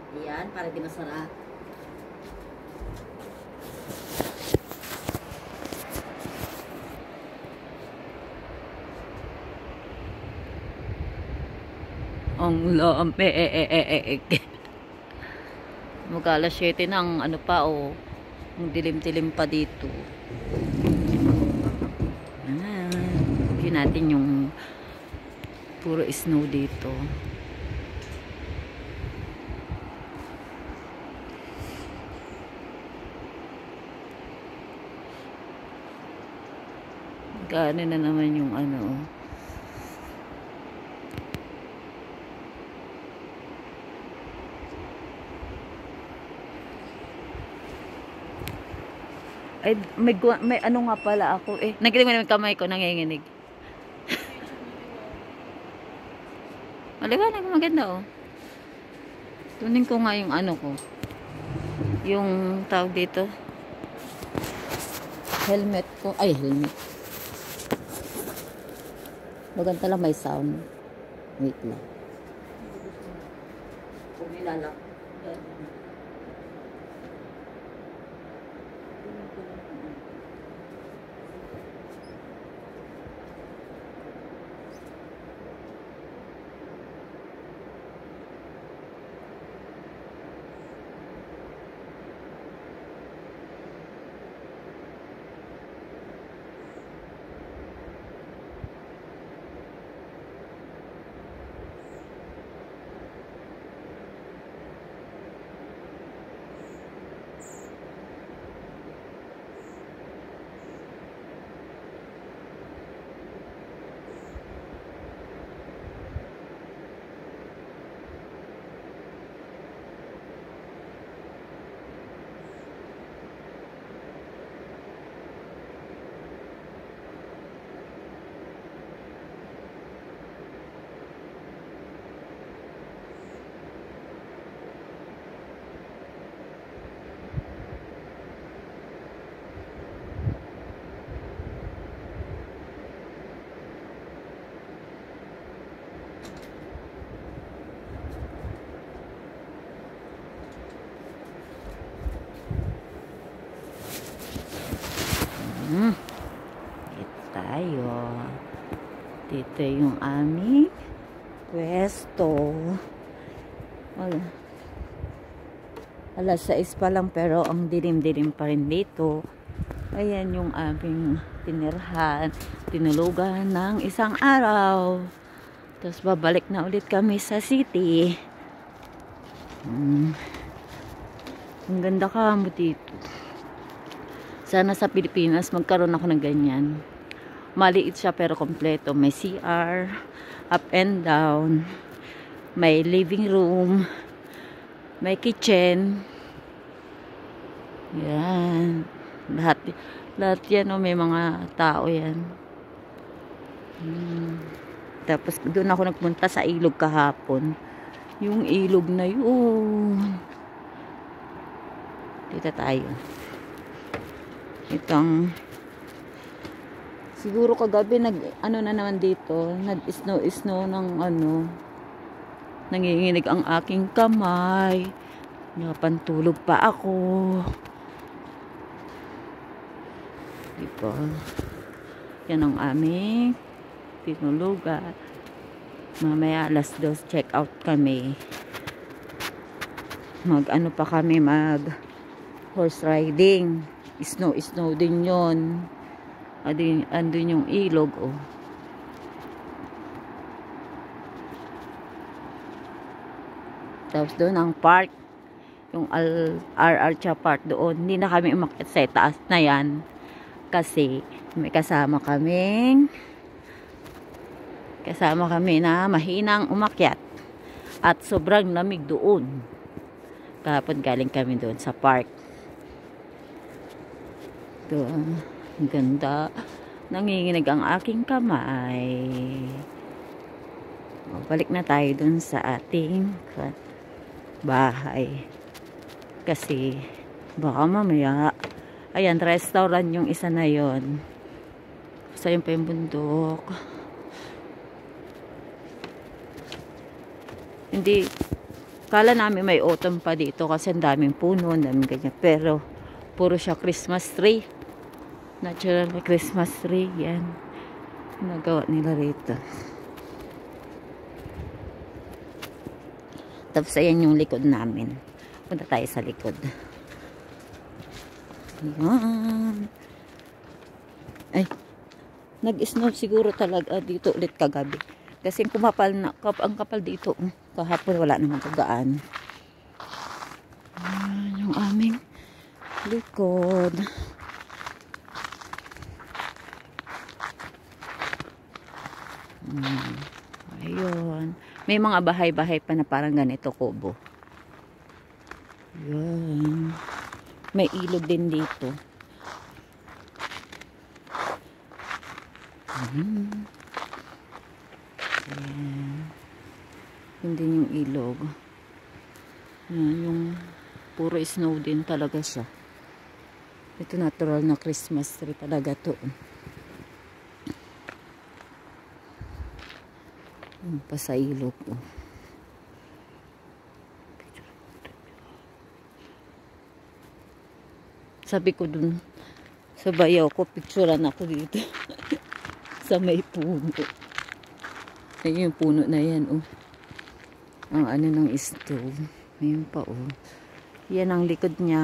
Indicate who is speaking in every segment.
Speaker 1: Ayan, para di masarap. Ang lamig. Mag-alas 7 ng ano pa oh. Ang dilim-dilim pa dito. Yun natin yung puro snow dito. Gaano na naman yung ano. Ay, may ano nga pala ako eh. Nakinig mo naman kamay ko, nanginginig. Maliwanag, maganda oh. Tunin ko nga yung ano ko. Yung tawag dito. Helmet ko. Ay, helmet. Maganda lang may sound. Wait lang. Kung nilalak. Dito tayo. Dito yung aming pwesto. Alas 6 pa lang pero ang dilim-dilim pa rin dito. Ayan yung aming tinirhan, tinulugan ng isang araw. Tapos babalik na ulit kami sa city. Ang ganda ka mo dito. Sana sa Pilipinas magkaroon ako ng ganyan. Maliit siya pero kompleto. May CR, up and down. May living room. May kitchen. Yan. Lahat yan may mga tao yan. Tapos doon ako nagpunta sa ilog kahapon. Yung ilog na yun. Dito tayo. Itong siguro kagabi ano na naman dito, nag-snow ng nanginginig ang aking kamay. Napantulog pa ako. Diba? Yan ang aming tinulugan. Mamaya alas 2 check out kami. Mag horse riding. Snow din yon. Andun yung ilog, oh. Tapos doon ang park, yung RR Park doon. Hindi na kami umakyat sa taas na yan kasi may kasama kami na mahinang umakyat at sobrang lamig doon. Kahapon galing kami doon sa park. Doon, ang ganda. Nanginginig ang aking kamay. Balik na tayo doon sa ating bahay. Kasi baka mamaya, ayan, restaurant yung isa na yon. Sa yun pa yung bundok. Hindi, kala namin may autumn pa dito kasi ang daming puno, ang daming ganyan. Pero puro siya Christmas tree. Natural na Christmas tree. Yan. Nagawa nila rito. Tapos ayan yung likod namin. Punta tayo sa likod. Ayan. Ay. Nag-snow siguro talaga dito ulit kagabi. Kasi ang kapal dito. Kahapon wala naman kagaan. Ayan yung aming likod. Ayun. May mga bahay-bahay pa na parang ganito kubo. Ayun. May ilog din dito. Ayan. Yun din yung ilog. Ayan, yung puro snow din talaga siya. Ito natural na Christmas tree talaga to. Pa sa ilog po. Sabi ko dun sa bayaw ko, picturean ako dito. Sa may puno. Ayun yung puno na yan, oh. Ang ano ng stove. Ayun pa, oh. Yan ang likod niya.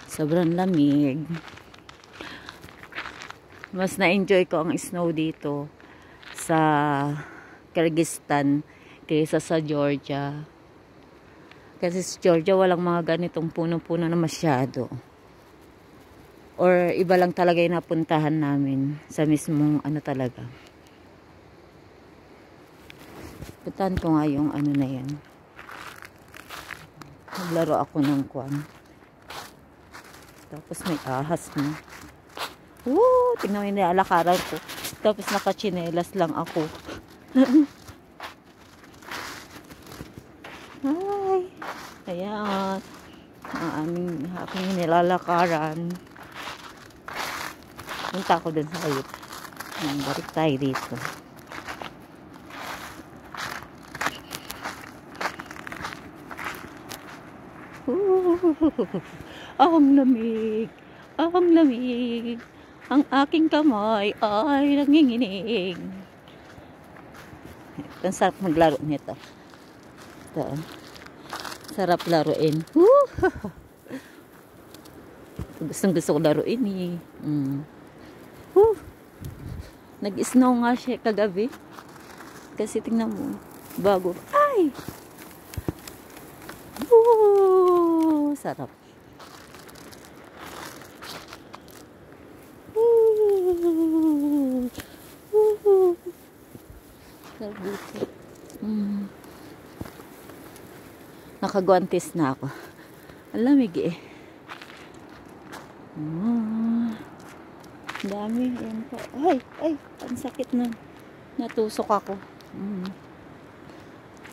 Speaker 1: Sobrang lamig. Mas na-enjoy ko ang snow dito sa Kyrgyzstan kaysa sa Georgia. Kasi sa Georgia walang mga ganitong puno-puno na masyado. Or iba lang talaga yung napuntahan namin sa mismong ano talaga. Puntahan ko nga yung ano na yan. Naglaro ako ng kwan. Tapos may ahas na. Woo! Tingnan mo yung nilalakaran ko. Tapos nakachinelas lang ako. Hi! Ayan. Ang aking nilalakaran. Punta ako dun sa ayot. Balik tayo dito. Ang lamig. Ang lamig. Ang aking kamay ay nanginginig. Ang sarap maglaro nito. Ito. Sarap laruin. Gustong gusto ko laruin eh. Nag-snow nga siya kagabi. Kasi tingnan mo. Bago. Ay! Sarap. Nakagwantis na ako. Ang lamig eh. Dami. Yan po. Ay! Ang sakit na. Natusok ako.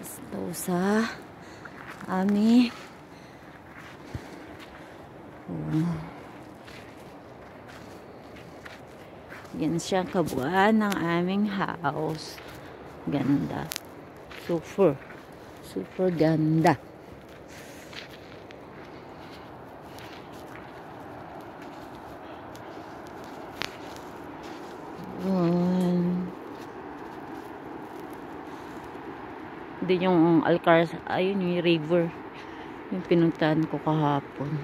Speaker 1: Ito sa aming yan siya kabuuan ng aming house. Ganda. Super. Super ganda. Din yung Alcar, ayun yung river. Yung pinuntahan ko kahapon.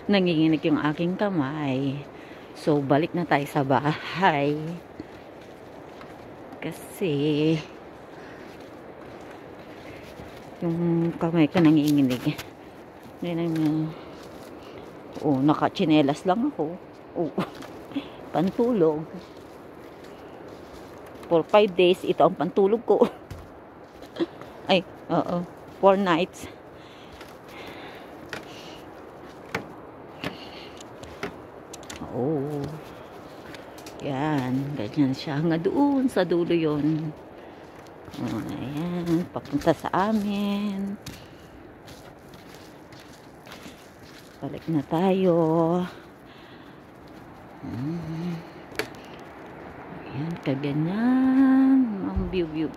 Speaker 1: Nanginginig yung aking kamay. So, balik na tayo sa bahay. Kasi, yung kamay ko nanginginig. Oh, nakachinelas lang ako. Oh, pantulog. For 5 days, ito ang pantulog ko. Ay, oo. 4 nights. Oh. Yan. Ganyan siya. Hanggang doon sa dulo yun. Oh, ayan. Papunta sa amin. Balik na tayo. Ayan. Kaganyan. Ang view.